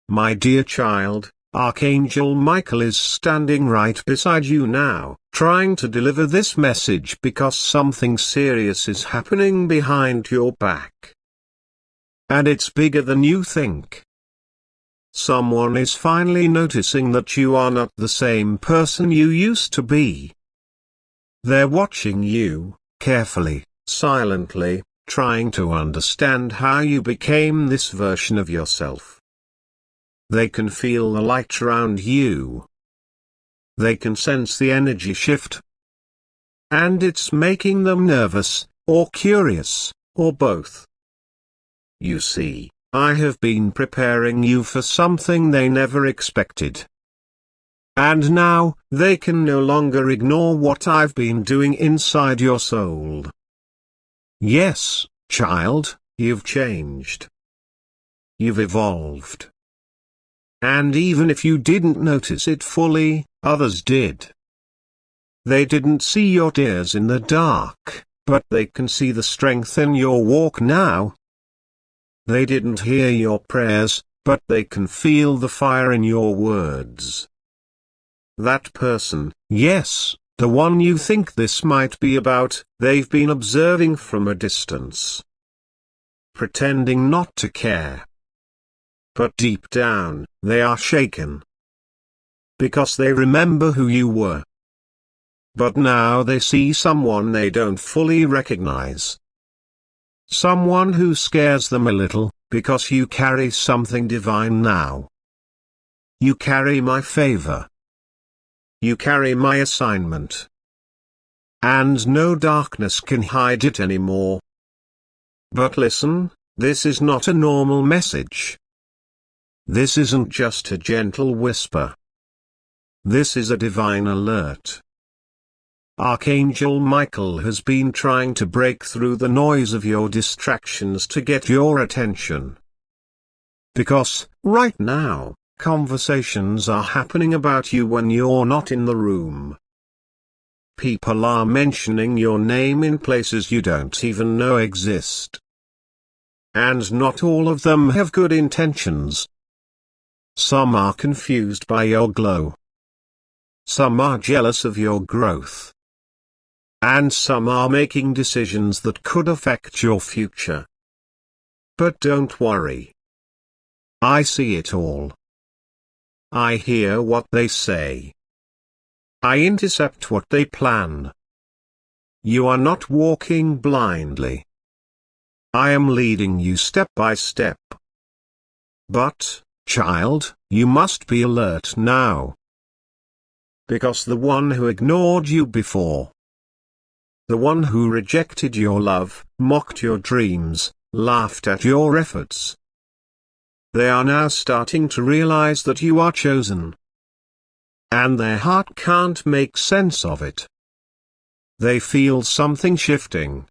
My dear child, Archangel Michael is standing right beside you now, trying to deliver this message because something serious is happening behind your back. And it's bigger than you think. Someone is finally noticing that you are not the same person you used to be. They're watching you, carefully, silently, trying to understand how you became this version of yourself. They can feel the light around you. They can sense the energy shift. And it's making them nervous, or curious, or both. You see, I have been preparing you for something they never expected. And now, they can no longer ignore what I've been doing inside your soul. Yes, child, you've changed. You've evolved. And even if you didn't notice it fully, others did. They didn't see your tears in the dark, but they can see the strength in your walk now. They didn't hear your prayers, but they can feel the fire in your words. That person, yes, the one you think this might be about, they've been observing from a distance. Pretending not to care. But deep down, they are shaken. Because they remember who you were. But now they see someone they don't fully recognize. Someone who scares them a little, because you carry something divine now. You carry my favor. You carry my assignment. And no darkness can hide it anymore. But listen, this is not a normal message. This isn't just a gentle whisper. This is a divine alert. Archangel Michael has been trying to break through the noise of your distractions to get your attention. Because, right now, conversations are happening about you when you're not in the room. People are mentioning your name in places you don't even know exist. And not all of them have good intentions. Some are confused by your glow. Some are jealous of your growth. And some are making decisions that could affect your future. But don't worry. I see it all. I hear what they say. I intercept what they plan. You are not walking blindly. I am leading you step by step. But, child, you must be alert now. Because the one who ignored you before, the one who rejected your love, mocked your dreams, laughed at your efforts, they are now starting to realize that you are chosen. And their heart can't make sense of it. They feel something shifting.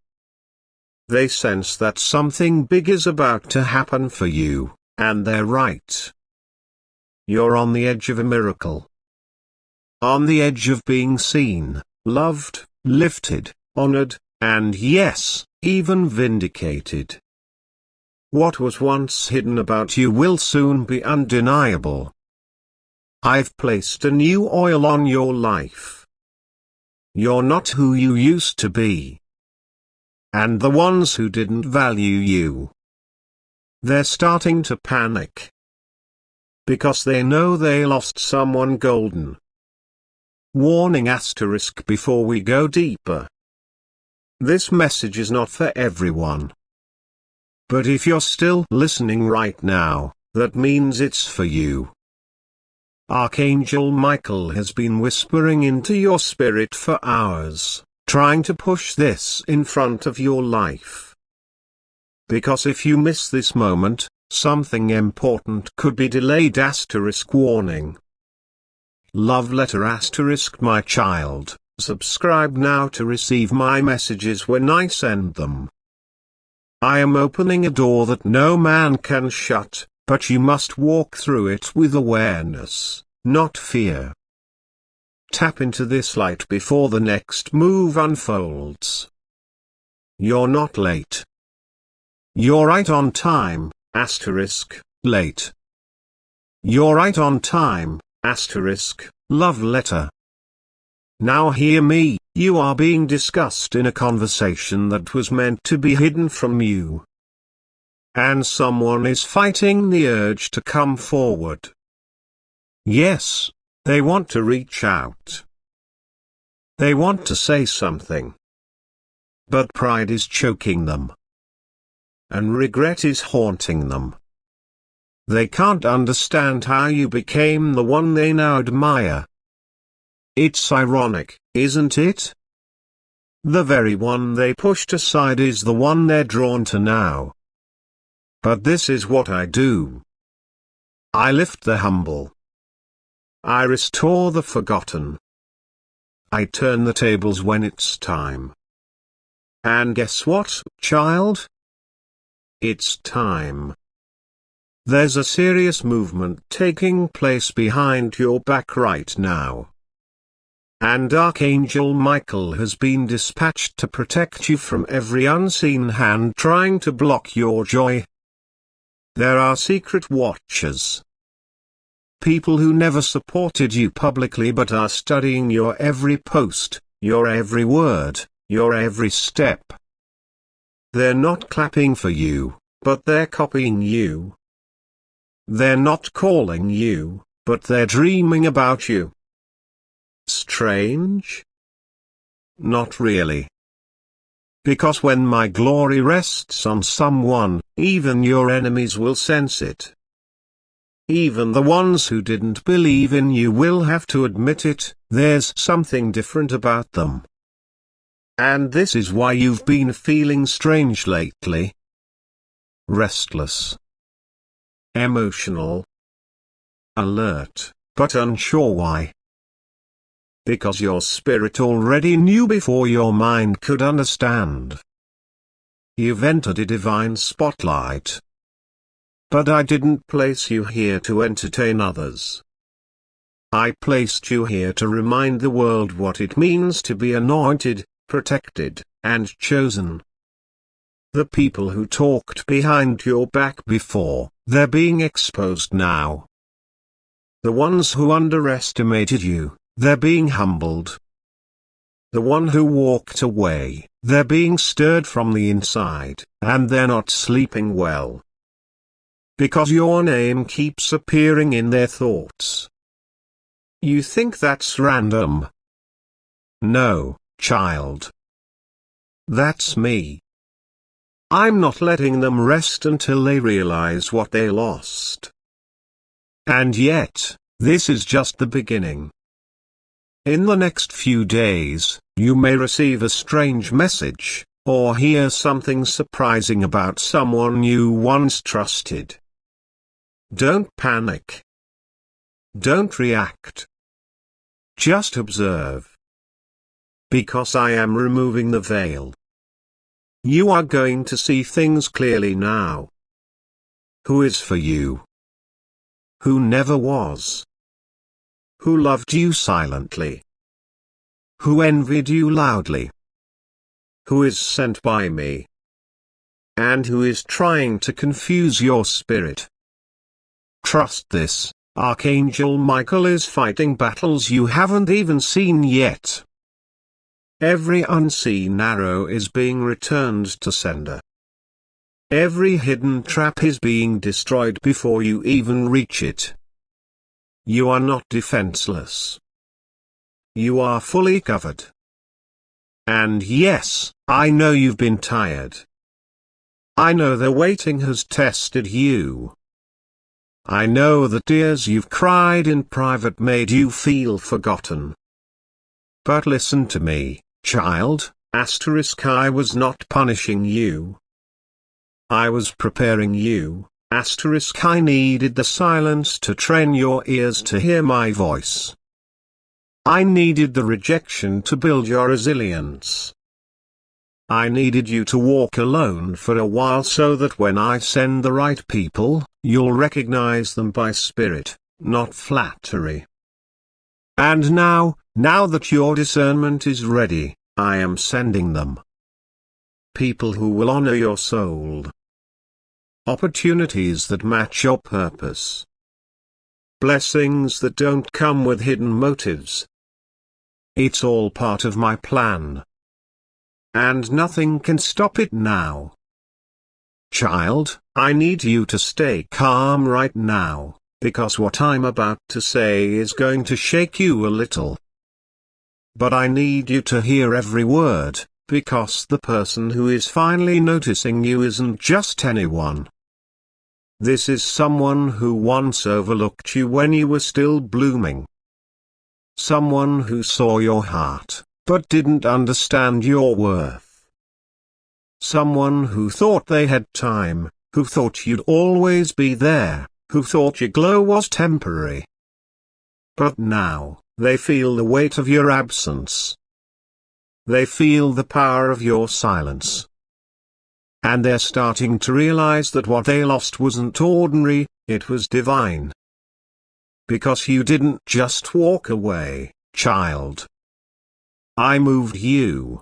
They sense that something big is about to happen for you, and they're right. You're on the edge of a miracle. On the edge of being seen, loved, lifted, honored, and yes, even vindicated. What was once hidden about you will soon be undeniable. I've placed a new oil on your life. You're not who you used to be. And the ones who didn't value you, they're starting to panic. Because they know they lost someone golden. Warning asterisk before we go deeper. This message is not for everyone. But if you're still listening right now, that means it's for you. Archangel Michael has been whispering into your spirit for hours, trying to push this in front of your life. Because if you miss this moment, something important could be delayed asterisk warning. Love letter asterisk my child, subscribe now to receive my messages when I send them. I am opening a door that no man can shut, but you must walk through it with awareness, not fear. Tap into this light before the next move unfolds. You're not late. You're right on time, asterisk, late. you're right on time, asterisk, love letter. Now hear me, you are being discussed in a conversation that was meant to be hidden from you. And someone is fighting the urge to come forward. Yes, they want to reach out. They want to say something. But pride is choking them. And regret is haunting them. They can't understand how you became the one they now admire. It's ironic, isn't it? The very one they pushed aside is the one they're drawn to now. But this is what I do. I lift the humble. I restore the forgotten. I turn the tables when it's time. And guess what, child? It's time. There's a serious movement taking place behind your back right now. And Archangel Michael has been dispatched to protect you from every unseen hand trying to block your joy. There are secret watchers. People who never supported you publicly but are studying your every post, your every word, your every step. They're not clapping for you, but they're copying you. They're not calling you, but they're dreaming about you. Strange? Not really. Because when my glory rests on someone, even your enemies will sense it. Even the ones who didn't believe in you will have to admit it, there's something different about them. And this is why you've been feeling strange lately. Restless. Emotional. Alert, but unsure why. Because your spirit already knew before your mind could understand. You've entered a divine spotlight. But I didn't place you here to entertain others. I placed you here to remind the world what it means to be anointed, protected, and chosen. The people who talked behind your back before, they're being exposed now. The ones who underestimated you, they're being humbled. The one who walked away, they're being stirred from the inside, and they're not sleeping well. Because your name keeps appearing in their thoughts. You think that's random? No, child. That's me. I'm not letting them rest until they realize what they lost. And yet, this is just the beginning. In the next few days, you may receive a strange message, or hear something surprising about someone you once trusted. Don't panic. Don't react. Just observe. Because I am removing the veil. You are going to see things clearly now. Who is for you? Who never was? Who loved you silently? Who envied you loudly? Who is sent by me? And who is trying to confuse your spirit? Trust this, Archangel Michael is fighting battles you haven't even seen yet. Every unseen arrow is being returned to sender. Every hidden trap is being destroyed before you even reach it. You are not defenseless. You are fully covered. And yes, I know you've been tired. I know the waiting has tested you. I know the tears you've cried in private made you feel forgotten. But listen to me, child, asterisk I was not punishing you. I was preparing you, asterisk I needed the silence to train your ears to hear my voice. I needed the rejection to build your resilience. I needed you to walk alone for a while so that when I send the right people, you'll recognize them by spirit, not flattery. And now that your discernment is ready, I am sending them. People who will honor your soul. Opportunities that match your purpose. blessings that don't come with hidden motives. It's all part of my plan. And nothing can stop it now. Child, I need you to stay calm right now, because what I'm about to say is going to shake you a little. But I need you to hear every word, because the person who is finally noticing you isn't just anyone. This is someone who once overlooked you when you were still blooming. Someone who saw your heart, but didn't understand your worth. Someone who thought they had time, who thought you'd always be there, who thought your glow was temporary. But now, they feel the weight of your absence. They feel the power of your silence. And they're starting to realize that what they lost wasn't ordinary, it was divine. Because you didn't just walk away, child. I moved you.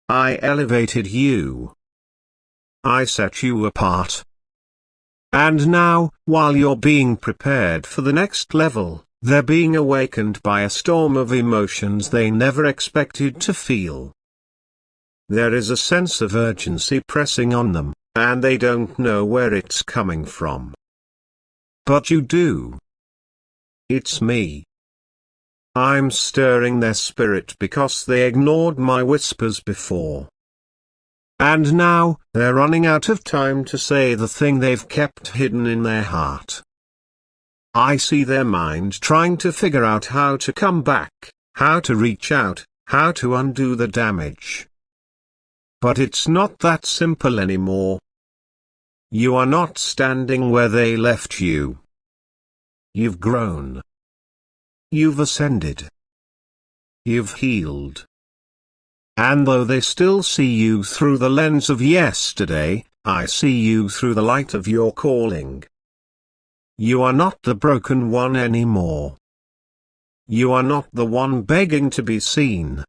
I elevated you. I set you apart. And now, while you're being prepared for the next level, they're being awakened by a storm of emotions they never expected to feel. There is a sense of urgency pressing on them, and they don't know where it's coming from. But you do. It's me. I'm stirring their spirit because they ignored my whispers before. And now, they're running out of time to say the thing they've kept hidden in their heart. I see their mind trying to figure out how to come back, how to reach out, how to undo the damage. But it's not that simple anymore. You are not standing where they left you. You've grown. You've ascended. You've healed. And though they still see you through the lens of yesterday, I see you through the light of your calling. You are not the broken one anymore. You are not the one begging to be seen.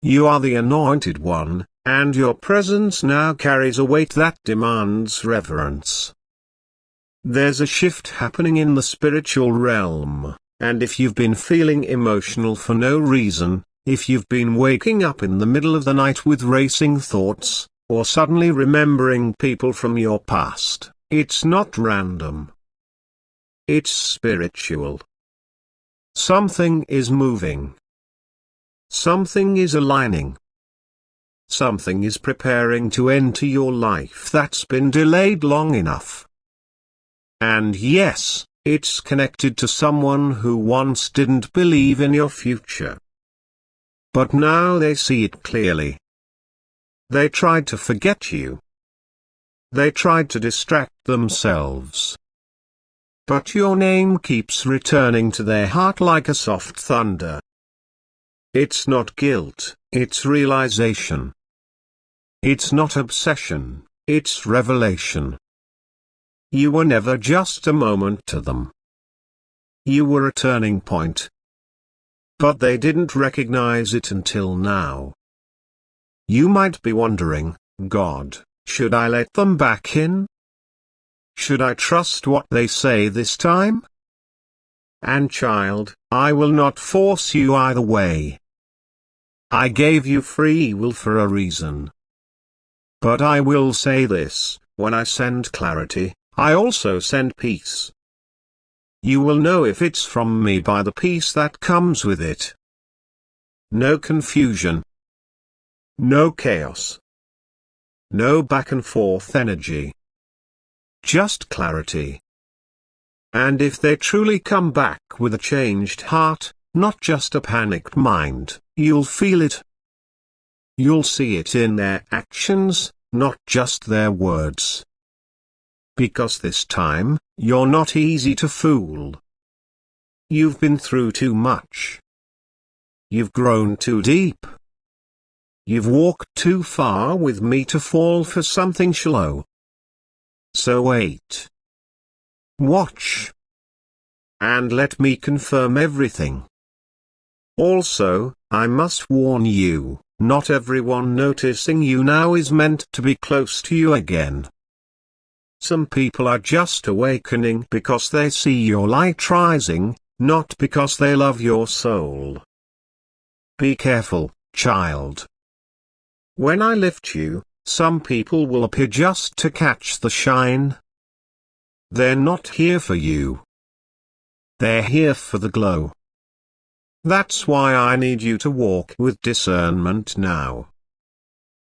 You are the anointed one, and your presence now carries a weight that demands reverence. There's a shift happening in the spiritual realm, and if you've been feeling emotional for no reason, if you've been waking up in the middle of the night with racing thoughts, or suddenly remembering people from your past, it's not random. It's spiritual. Something is moving. Something is aligning. Something is preparing to enter your life that's been delayed long enough. And yes, it's connected to someone who once didn't believe in your future. But now they see it clearly. They tried to forget you. They tried to distract themselves. But your name keeps returning to their heart like a soft thunder. It's not guilt, it's realization. It's not obsession, it's revelation. You were never just a moment to them. You were a turning point. But they didn't recognize it until now. You might be wondering, God, should I let them back in? Should I trust what they say this time? And child, I will not force you either way. I gave you free will for a reason. But I will say this, when I send clarity, I also send peace. You will know if it's from me by the peace that comes with it. No confusion. No chaos. No back and forth energy. Just clarity. And if they truly come back with a changed heart, not just a panicked mind, you'll feel it. You'll see it in their actions, not just their words. Because this time, you're not easy to fool. You've been through too much. You've grown too deep. You've walked too far with me to fall for something shallow. So wait. Watch. And let me confirm everything. Also, I must warn you, not everyone noticing you now is meant to be close to you again. Some people are just awakening because they see your light rising, not because they love your soul. Be careful, child. When I lift you, some people will appear just to catch the shine. They're not here for you. They're here for the glow. That's why I need you to walk with discernment now.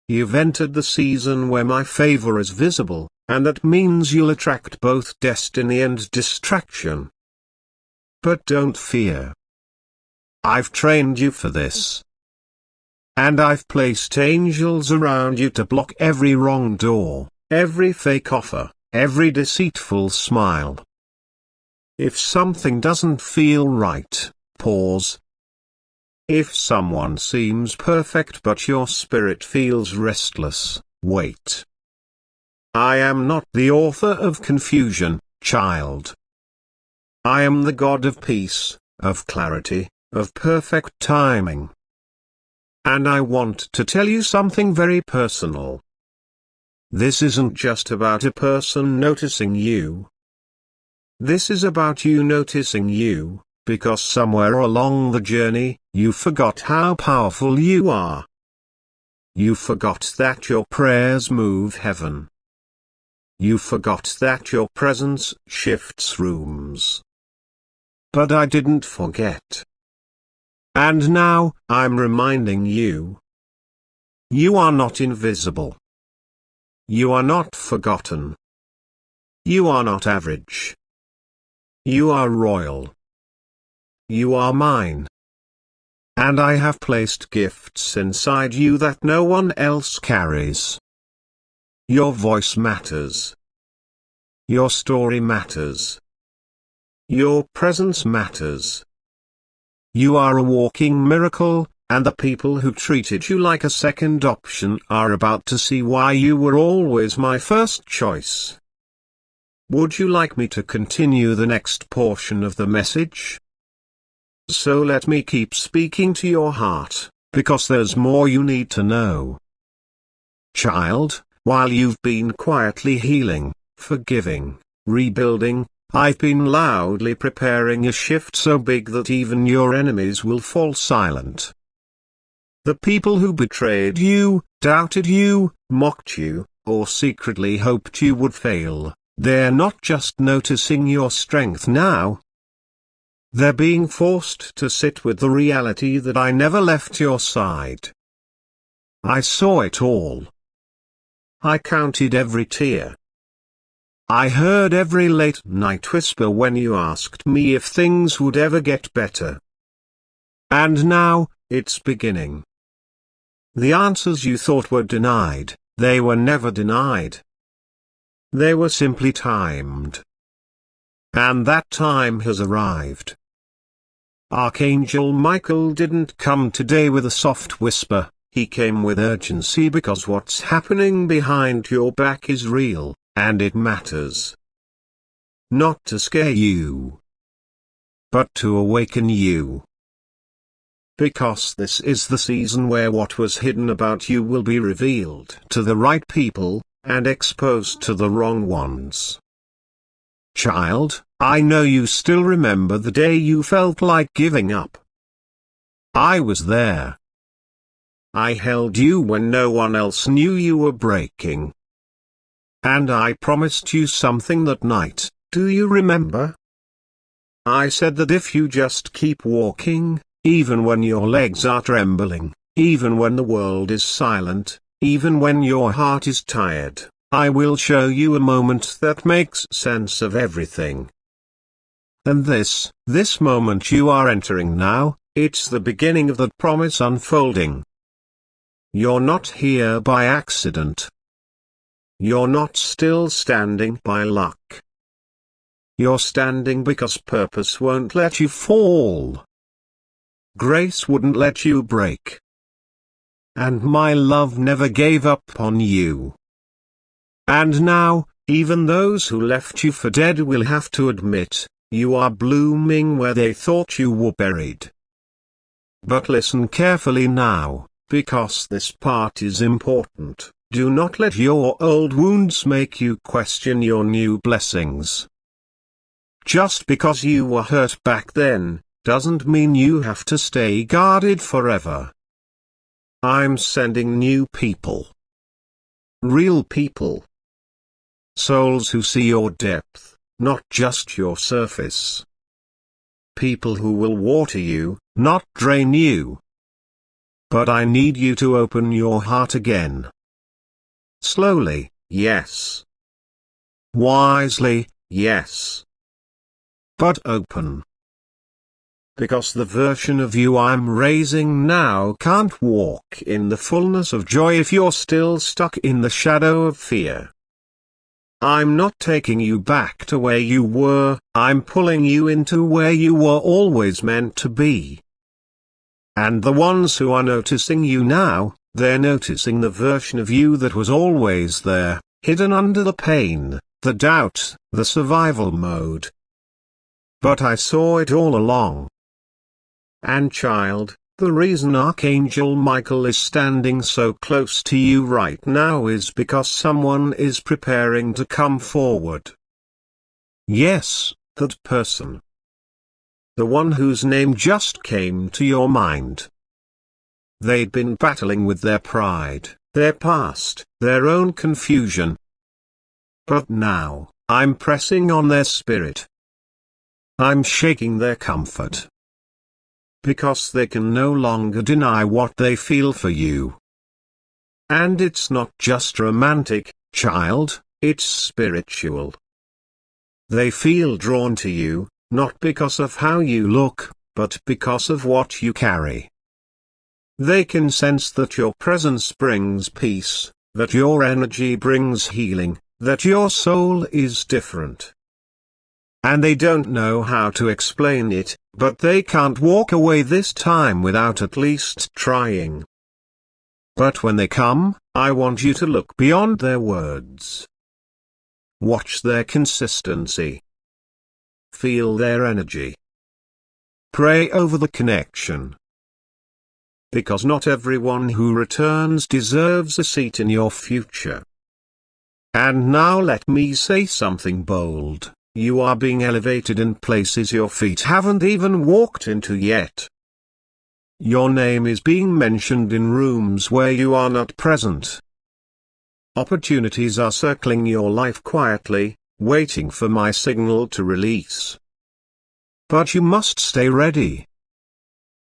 You've entered the season where my favor is visible, and that means you'll attract both destiny and distraction. But don't fear. I've trained you for this. And I've placed angels around you to block every wrong door, every fake offer, every deceitful smile. If something doesn't feel right, pause. If someone seems perfect but your spirit feels restless, wait. I am not the author of confusion, child. I am the God of peace, of clarity, of perfect timing. And I want to tell you something very personal. This isn't just about a person noticing you. This is about you noticing you, because somewhere along the journey, you forgot how powerful you are. You forgot that your prayers move heaven. You forgot that your presence shifts rooms. But I didn't forget. And now, I'm reminding you. You are not invisible. You are not forgotten. You are not average. You are royal. You are mine. And I have placed gifts inside you that no one else carries. Your voice matters. Your story matters. Your presence matters. You are a walking miracle, and the people who treated you like a second option are about to see why you were always my first choice. Would you like me to continue the next portion of the message? So let me keep speaking to your heart, because there's more you need to know. Child, while you've been quietly healing, forgiving, rebuilding, I've been loudly preparing a shift so big that even your enemies will fall silent. The people who betrayed you, doubted you, mocked you, or secretly hoped you would fail, they're not just noticing your strength now. They're being forced to sit with the reality that I never left your side. I saw it all. I counted every tear. I heard every late-night whisper when you asked me if things would ever get better. And now, it's beginning. The answers you thought were denied, they were never denied. They were simply timed. And that time has arrived. Archangel Michael didn't come today with a soft whisper, he came with urgency because what's happening behind your back is real. And it matters. Not to scare you, but to awaken you. Because this is the season where what was hidden about you will be revealed to the right people, and exposed to the wrong ones. Child, I know you still remember the day you felt like giving up. I was there. I held you when no one else knew you were breaking. And I promised you something that night, do you remember? I said that if you just keep walking, even when your legs are trembling, even when the world is silent, even when your heart is tired, I will show you a moment that makes sense of everything. And this moment you are entering now, it's the beginning of that promise unfolding. You're not here by accident. You're not still standing by luck. You're standing because purpose won't let you fall. Grace wouldn't let you break. And my love never gave up on you. And now, even those who left you for dead will have to admit, you are blooming where they thought you were buried. But listen carefully now, because this part is important. Do not let your old wounds make you question your new blessings. Just because you were hurt back then, doesn't mean you have to stay guarded forever. I'm sending new people. Real people. Souls who see your depth, not just your surface. People who will water you, not drain you. But I need you to open your heart again. Slowly, yes. Wisely, yes. But open. Because the version of you I'm raising now can't walk in the fullness of joy if you're still stuck in the shadow of fear. I'm not taking you back to where you were, I'm pulling you into where you were always meant to be. And the ones who are noticing you now, they're noticing the version of you that was always there, hidden under the pain, the doubt, the survival mode. But I saw it all along. And child, the reason Archangel Michael is standing so close to you right now is because someone is preparing to come forward. Yes, that person. The one whose name just came to your mind. They'd been battling with their pride, their past, their own confusion. But now, I'm pressing on their spirit. I'm shaking their comfort. Because they can no longer deny what they feel for you. And it's not just romantic, child, it's spiritual. They feel drawn to you, not because of how you look, but because of what you carry. They can sense that your presence brings peace, that your energy brings healing, that your soul is different. And they don't know how to explain it, but they can't walk away this time without at least trying. But when they come, I want you to look beyond their words. Watch their consistency. Feel their energy. Pray over the connection. Because not everyone who returns deserves a seat in your future. And now let me say something bold. You are being elevated in places your feet haven't even walked into yet. Your name is being mentioned in rooms where you are not present. Opportunities are circling your life quietly, waiting for my signal to release. But you must stay ready.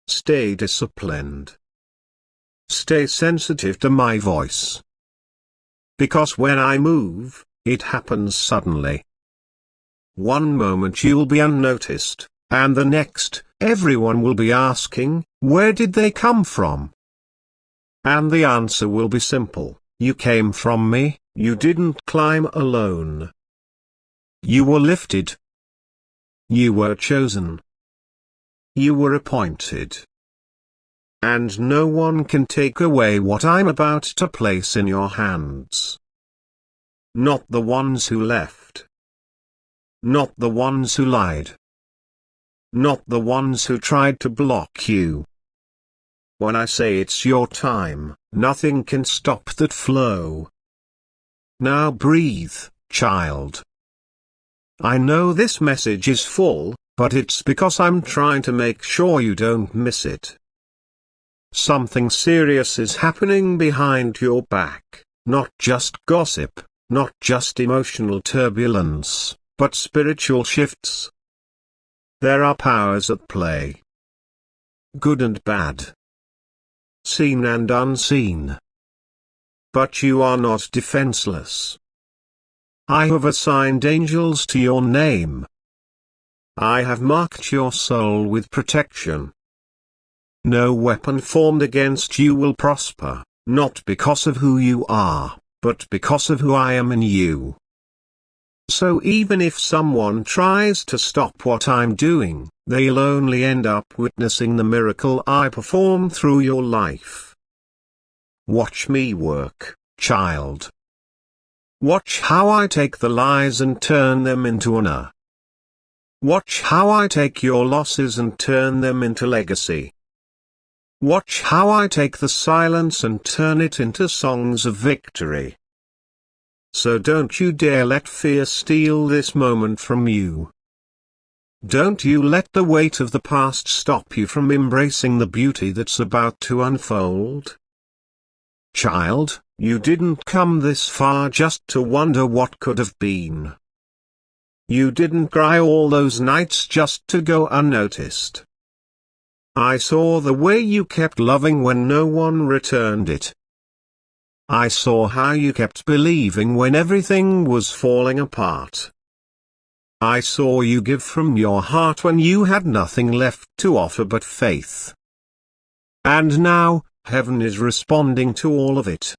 Stay disciplined. Stay sensitive to my voice. Because when I move, it happens suddenly. One moment you'll be unnoticed, and the next, everyone will be asking, where did they come from? And the answer will be simple, you came from me, you didn't climb alone. You were lifted. You were chosen. You were appointed. And no one can take away what I'm about to place in your hands. Not the ones who left. Not the ones who lied. Not the ones who tried to block you. When I say it's your time, nothing can stop that flow. Now breathe, child. I know this message is full, but it's because I'm trying to make sure you don't miss it. Something serious is happening behind your back, not just gossip, not just emotional turbulence, but spiritual shifts. There are powers at play. Good and bad. Seen and unseen. But you are not defenseless. I have assigned angels to your name. I have marked your soul with protection. No weapon formed against you will prosper, not because of who you are, but because of who I am in you. So even if someone tries to stop what I'm doing, they'll only end up witnessing the miracle I perform through your life. Watch me work, child. Watch how I take the lies and turn them into honor. Watch how I take your losses and turn them into legacy. Watch how I take the silence and turn it into songs of victory. So don't you dare let fear steal this moment from you. Don't you let the weight of the past stop you from embracing the beauty that's about to unfold. Child, you didn't come this far just to wonder what could have been. You didn't cry all those nights just to go unnoticed. I saw the way you kept loving when no one returned it. I saw how you kept believing when everything was falling apart. I saw you give from your heart when you had nothing left to offer but faith. And now, heaven is responding to all of it.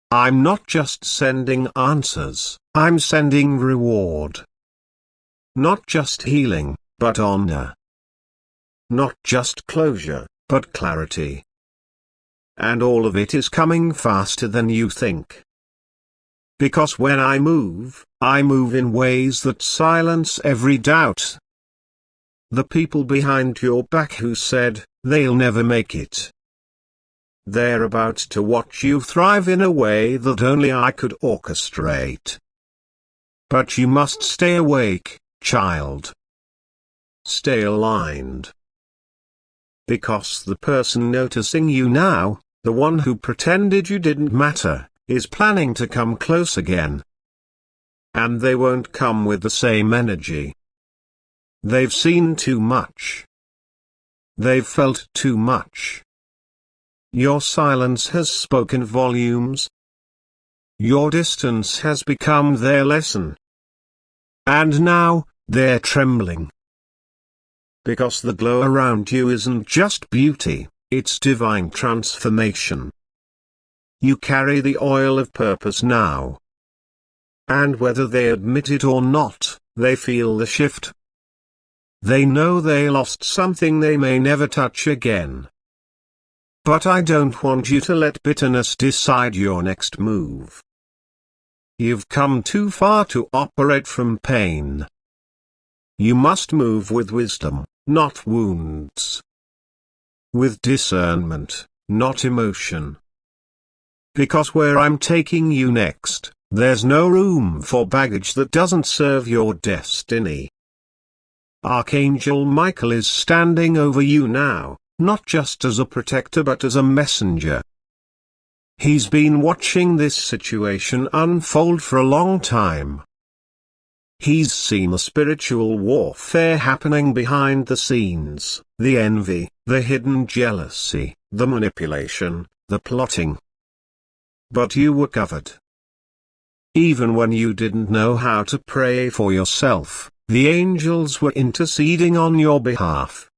I'm not just sending answers, I'm sending reward. Not just healing, but honor. Not just closure, but clarity. And all of it is coming faster than you think. Because when I move in ways that silence every doubt. The people behind your back who said, they'll never make it. They're about to watch you thrive in a way that only I could orchestrate. But you must stay awake, child. Stay aligned. Because the person noticing you now, the one who pretended you didn't matter, is planning to come close again. And they won't come with the same energy. They've seen too much. They've felt too much. Your silence has spoken volumes. Your distance has become their lesson. And now, they're trembling. Because the glow around you isn't just beauty, it's divine transformation. You carry the oil of purpose now. And whether they admit it or not, they feel the shift. They know they lost something they may never touch again. But I don't want you to let bitterness decide your next move. You've come too far to operate from pain. You must move with wisdom, not wounds. With discernment, not emotion. Because where I'm taking you next, there's no room for baggage that doesn't serve your destiny. Archangel Michael is standing over you now, not just as a protector but as a messenger. He's been watching this situation unfold for a long time. He's seen the spiritual warfare happening behind the scenes, the envy, the hidden jealousy, the manipulation, the plotting. But you were covered. Even when you didn't know how to pray for yourself, the angels were interceding on your behalf.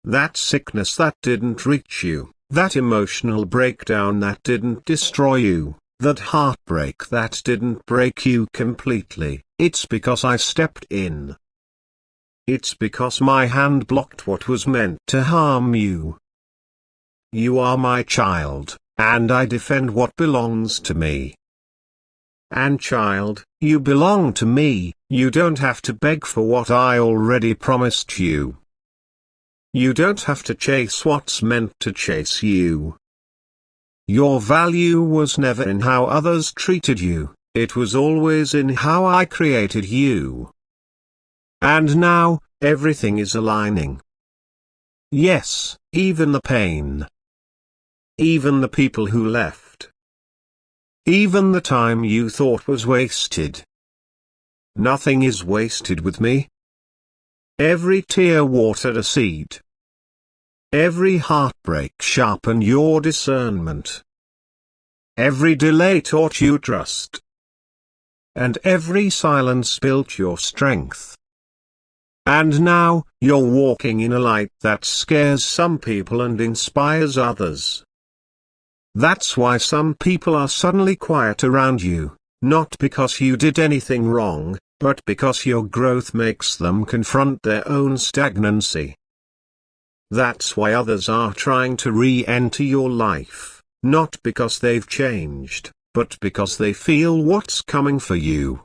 That sickness that didn't reach you, that emotional breakdown that didn't destroy you, that heartbreak that didn't break you completely, it's because I stepped in. It's because my hand blocked what was meant to harm you. You are my child, and I defend what belongs to me. And child, you belong to me, you don't have to beg for what I already promised you. You don't have to chase what's meant to chase you. Your value was never in how others treated you, it was always in how I created you. And now, everything is aligning. Yes, even the pain. Even the people who left. Even the time you thought was wasted. Nothing is wasted with me. Every tear watered a seed. Every heartbreak sharpened your discernment. Every delay taught you trust. And every silence built your strength. And now, you're walking in a light that scares some people and inspires others. That's why some people are suddenly quiet around you, not because you did anything wrong, but because your growth makes them confront their own stagnancy. That's why others are trying to re-enter your life, not because they've changed, but because they feel what's coming for you.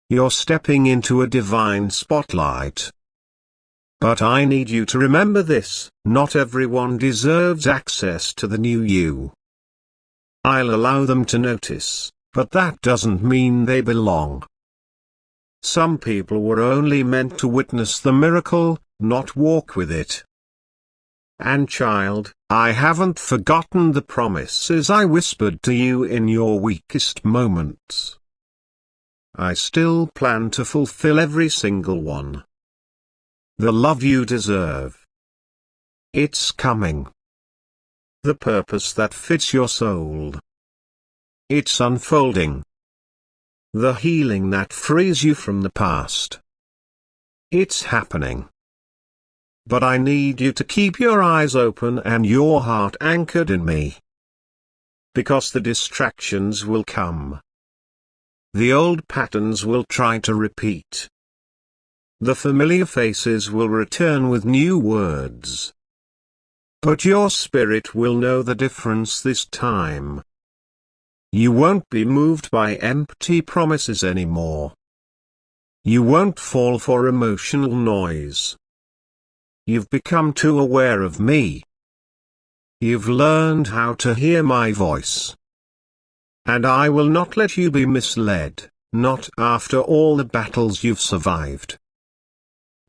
You're stepping into a divine spotlight. But I need you to remember this: not everyone deserves access to the new you. I'll allow them to notice, but that doesn't mean they belong. Some people were only meant to witness the miracle, not walk with it. And child, I haven't forgotten the promises I whispered to you in your weakest moments. I still plan to fulfill every single one. The love you deserve. It's coming. The purpose that fits your soul. It's unfolding. The healing that frees you from the past. It's happening. But I need you to keep your eyes open and your heart anchored in me. Because the distractions will come. The old patterns will try to repeat. The familiar faces will return with new words. But your spirit will know the difference this time. You won't be moved by empty promises anymore. You won't fall for emotional noise. You've become too aware of me. You've learned how to hear my voice. And I will not let you be misled, not after all the battles you've survived.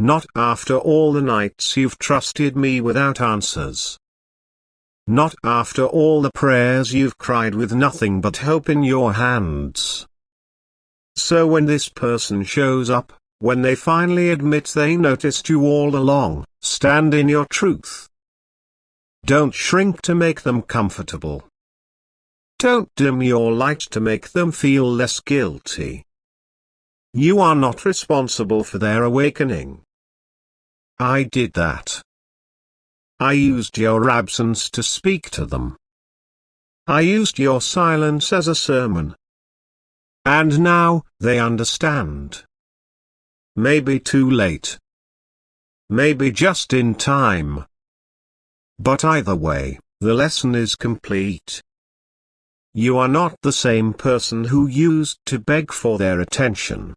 Not after all the nights you've trusted me without answers. Not after all the prayers you've cried with nothing but hope in your hands. So when this person shows up, when they finally admit they noticed you all along, stand in your truth. Don't shrink to make them comfortable. Don't dim your light to make them feel less guilty. You are not responsible for their awakening. I did that. I used your absence to speak to them. I used your silence as a sermon. And now, they understand. Maybe too late. Maybe just in time. But either way, the lesson is complete. You are not the same person who used to beg for their attention.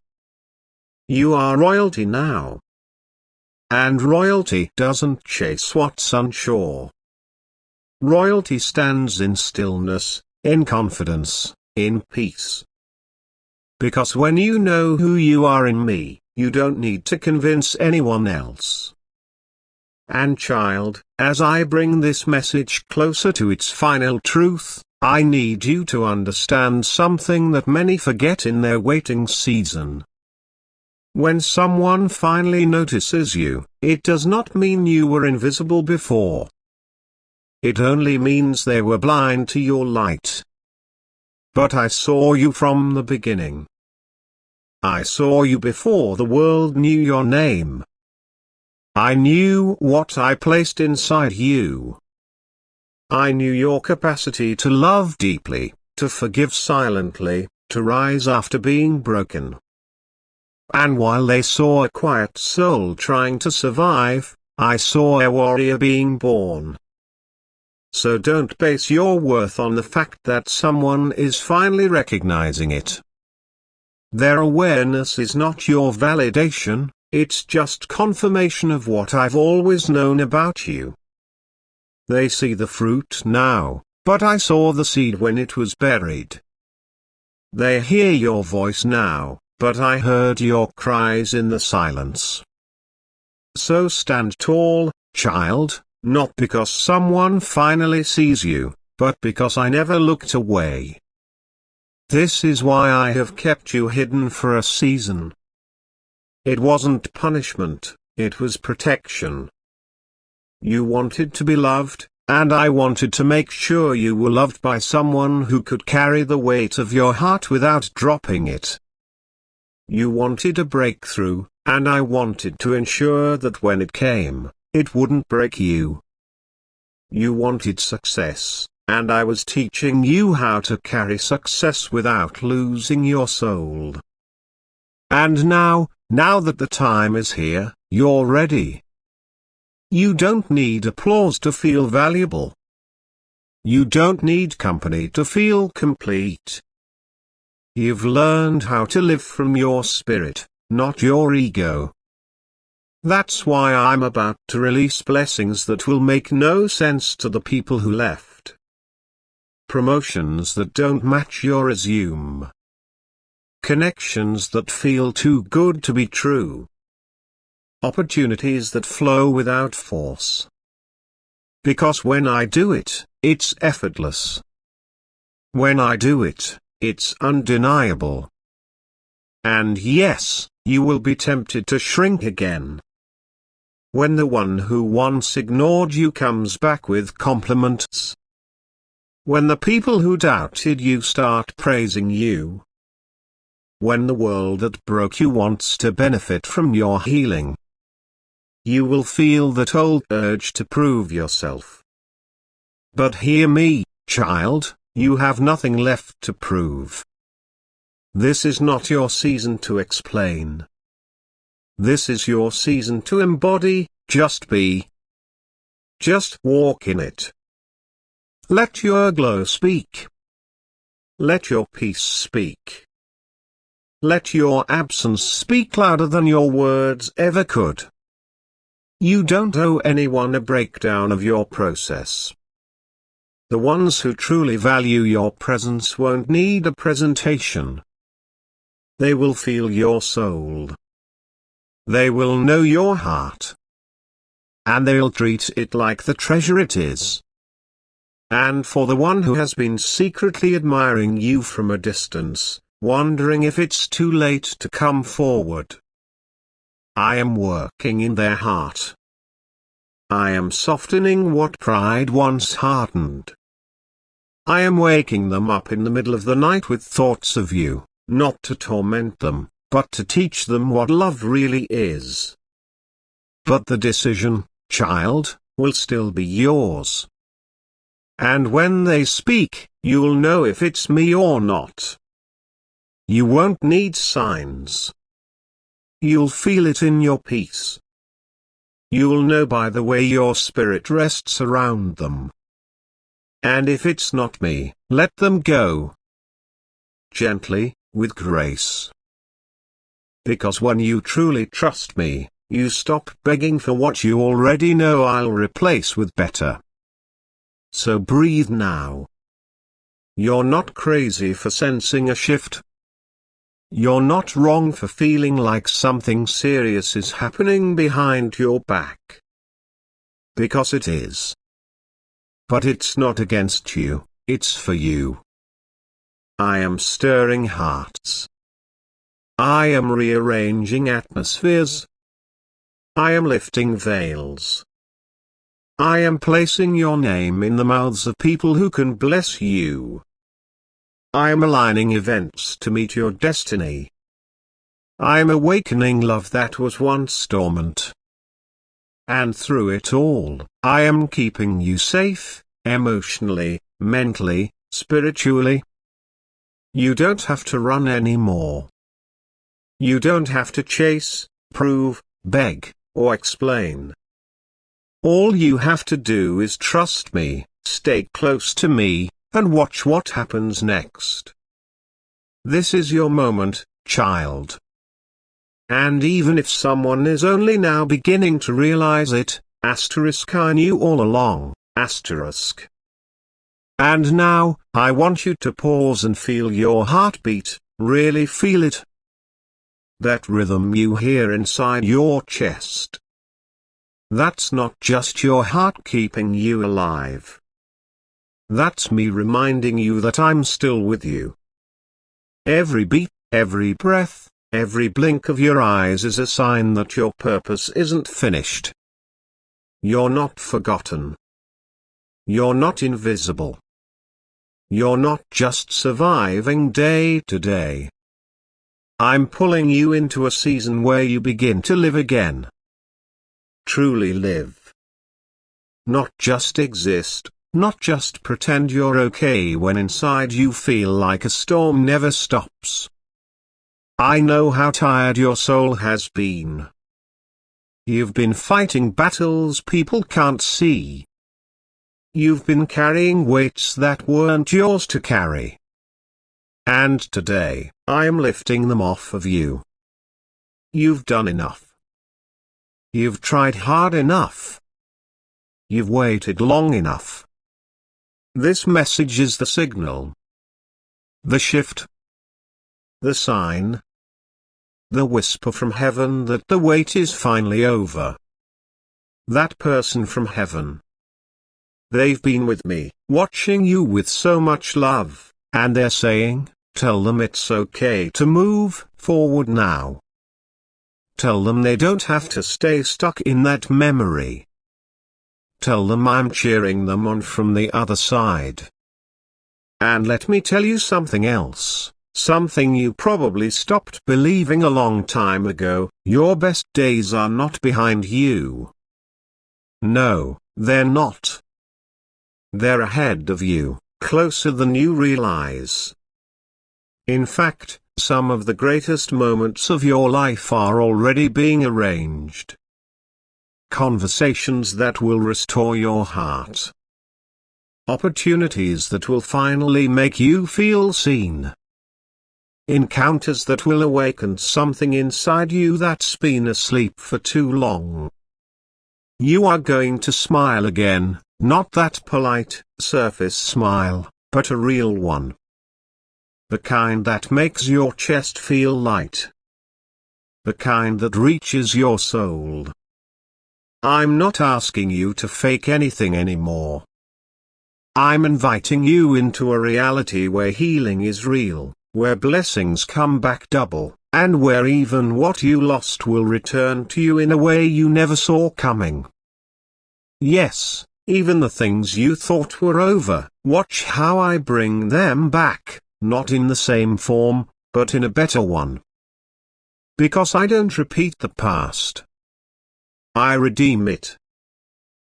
You are royalty now. And royalty doesn't chase what's unsure. Royalty stands in stillness, in confidence, in peace. Because when you know who you are in me, you don't need to convince anyone else. And child, as I bring this message closer to its final truth, I need you to understand something that many forget in their waiting season. When someone finally notices you, it does not mean you were invisible before. It only means they were blind to your light. But I saw you from the beginning. I saw you before the world knew your name. I knew what I placed inside you. I knew your capacity to love deeply, to forgive silently, to rise after being broken. And while they saw a quiet soul trying to survive, I saw a warrior being born. So don't base your worth on the fact that someone is finally recognizing it. Their awareness is not your validation, it's just confirmation of what I've always known about you. They see the fruit now, but I saw the seed when it was buried. They hear your voice now, but I heard your cries in the silence. So stand tall, child, not because someone finally sees you, but because I never looked away. This is why I have kept you hidden for a season. It wasn't punishment, it was protection. You wanted to be loved, and I wanted to make sure you were loved by someone who could carry the weight of your heart without dropping it. You wanted a breakthrough, and I wanted to ensure that when it came, it wouldn't break you. You wanted success, and I was teaching you how to carry success without losing your soul. And now that the time is here, you're ready. You don't need applause to feel valuable. You don't need company to feel complete. You've learned how to live from your spirit, not your ego. That's why I'm about to release blessings that will make no sense to the people who left. Promotions that don't match your resume. Connections that feel too good to be true. Opportunities that flow without force. Because when I do it, it's effortless. When I do it, it's undeniable. And yes, you will be tempted to shrink again. When the one who once ignored you comes back with compliments. When the people who doubted you start praising you. When the world that broke you wants to benefit from your healing. You will feel that old urge to prove yourself. But hear me, child, you have nothing left to prove. This is not your season to explain. This is your season to embody, just be. Just walk in it. Let your glow speak. Let your peace speak. Let your absence speak louder than your words ever could. You don't owe anyone a breakdown of your process. The ones who truly value your presence won't need a presentation. They will feel your soul. They will know your heart. And they'll treat it like the treasure it is. And for the one who has been secretly admiring you from a distance, wondering if it's too late to come forward, I am working in their heart. I am softening what pride once hardened. I am waking them up in the middle of the night with thoughts of you, not to torment them, but to teach them what love really is. But the decision, child, will still be yours. And when they speak, you'll know if it's me or not. You won't need signs. You'll feel it in your peace. You'll know by the way your spirit rests around them. And if it's not me, let them go. Gently, with grace. Because when you truly trust me, you stop begging for what you already know I'll replace with better. So breathe now. You're not crazy for sensing a shift. You're not wrong for feeling like something serious is happening behind your back. Because it is. But it's not against you, it's for you. I am stirring hearts. I am rearranging atmospheres. I am lifting veils. I am placing your name in the mouths of people who can bless you. I am aligning events to meet your destiny. I am awakening love that was once dormant. And through it all, I am keeping you safe, emotionally, mentally, spiritually. You don't have to run anymore. You don't have to chase, prove, beg, or explain. All you have to do is trust me, stay close to me, and watch what happens next. This is your moment, child. And even if someone is only now beginning to realize it, asterisk I knew all along, asterisk. And now, I want you to pause and feel your heartbeat, really feel it. That rhythm you hear inside your chest. That's not just your heart keeping you alive. That's me reminding you that I'm still with you. Every beat, every breath, every blink of your eyes is a sign that your purpose isn't finished. You're not forgotten. You're not invisible. You're not just surviving day to day. I'm pulling you into a season where you begin to live again. Truly live. Not just exist, not just pretend you're okay when inside you feel like a storm never stops. I know how tired your soul has been. You've been fighting battles people can't see. You've been carrying weights that weren't yours to carry. And today, I am lifting them off of you. You've done enough. You've tried hard enough. You've waited long enough. This message is the signal. The shift. The sign. The whisper from heaven that the wait is finally over. That person from heaven. They've been with me, watching you with so much love, and they're saying, tell them it's okay to move forward now. Tell them they don't have to stay stuck in that memory. Tell them I'm cheering them on from the other side. And let me tell you something else, something you probably stopped believing a long time ago: your best days are not behind you. No, they're not. They're ahead of you, closer than you realize. In fact, some of the greatest moments of your life are already being arranged. Conversations that will restore your heart. Opportunities that will finally make you feel seen. Encounters that will awaken something inside you that's been asleep for too long. You are going to smile again, not that polite, surface smile, but a real one. The kind that makes your chest feel light. The kind that reaches your soul. I'm not asking you to fake anything anymore. I'm inviting you into a reality where healing is real, where blessings come back double, and where even what you lost will return to you in a way you never saw coming. Yes, even the things you thought were over, watch how I bring them back. Not in the same form, but in a better one. Because I don't repeat the past. I redeem it.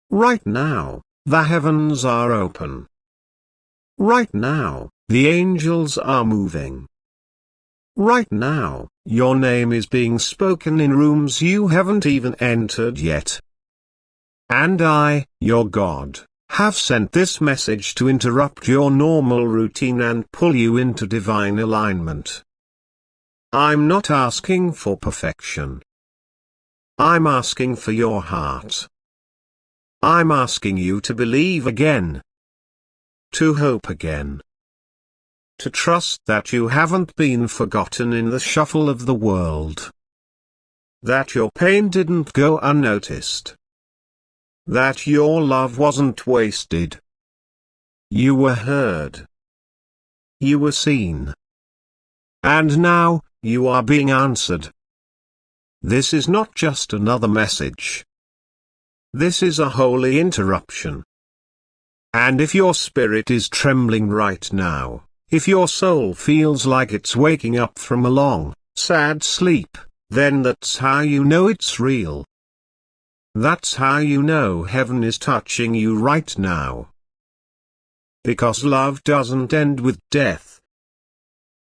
Right now, the heavens are open. Right now, the angels are moving. Right now, your name is being spoken in rooms you haven't even entered yet. And I, your God, have sent this message to interrupt your normal routine and pull you into divine alignment. I'm not asking for perfection. I'm asking for your heart. I'm asking you to believe again. To hope again. To trust that you haven't been forgotten in the shuffle of the world. That your pain didn't go unnoticed. That your love wasn't wasted. You were heard. You were seen. And now, you are being answered. This is not just another message. This is a holy interruption. And if your spirit is trembling right now, if your soul feels like it's waking up from a long, sad sleep, then that's how you know it's real. That's how you know heaven is touching you right now. Because love doesn't end with death.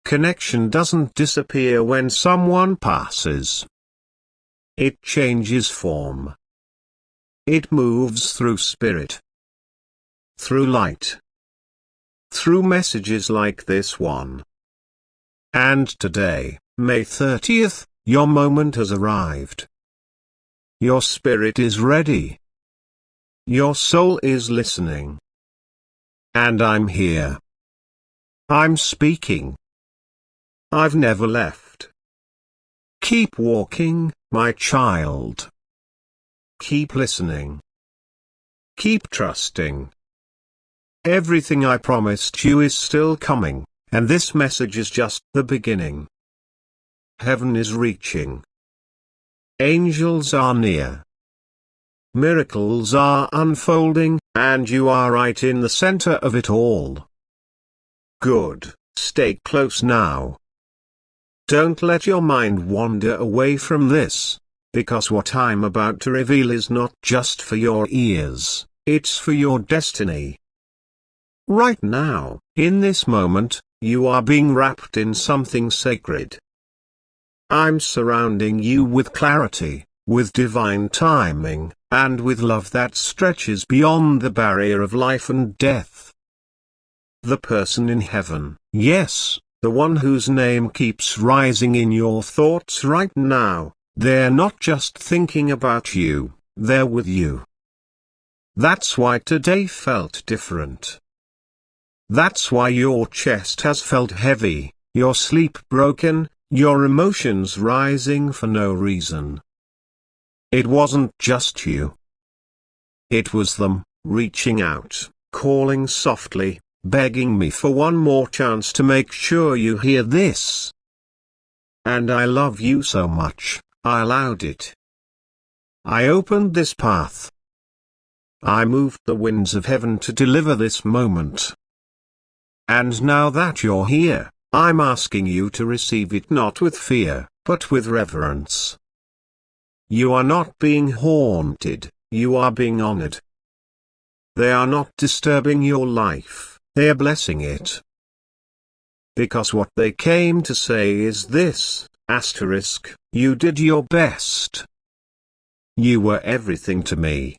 Connection doesn't disappear when someone passes. It changes form. It moves through spirit. Through light. Through messages like this one. And today, May 30th, your moment has arrived. Your spirit is ready. Your soul is listening. And I'm here. I'm speaking. I've never left. Keep walking, my child. Keep listening. Keep trusting. Everything I promised you is still coming, and this message is just the beginning. Heaven is reaching. Angels are near. Miracles are unfolding, and you are right in the center of it all. Good, stay close now. Don't let your mind wander away from this, because what I'm about to reveal is not just for your ears, it's for your destiny. Right now, in this moment, you are being wrapped in something sacred. I'm surrounding you with clarity, with divine timing, and with love that stretches beyond the barrier of life and death. The person in heaven, yes, the one whose name keeps rising in your thoughts right now, They're not just thinking about you, they're with you. That's why today felt different. That's why your chest has felt heavy, your sleep broken, your emotions rising for no reason. It wasn't just you. It was them, reaching out, calling softly, begging me for one more chance to make sure you hear this. And I love you so much, I allowed it. I opened this path. I moved the winds of heaven to deliver this moment. And now that you're here, I'm asking you to receive it not with fear, but with reverence. You are not being haunted, you are being honored. They are not disturbing your life, they are blessing it. Because what they came to say is this, asterisk, you did your best. You were everything to me,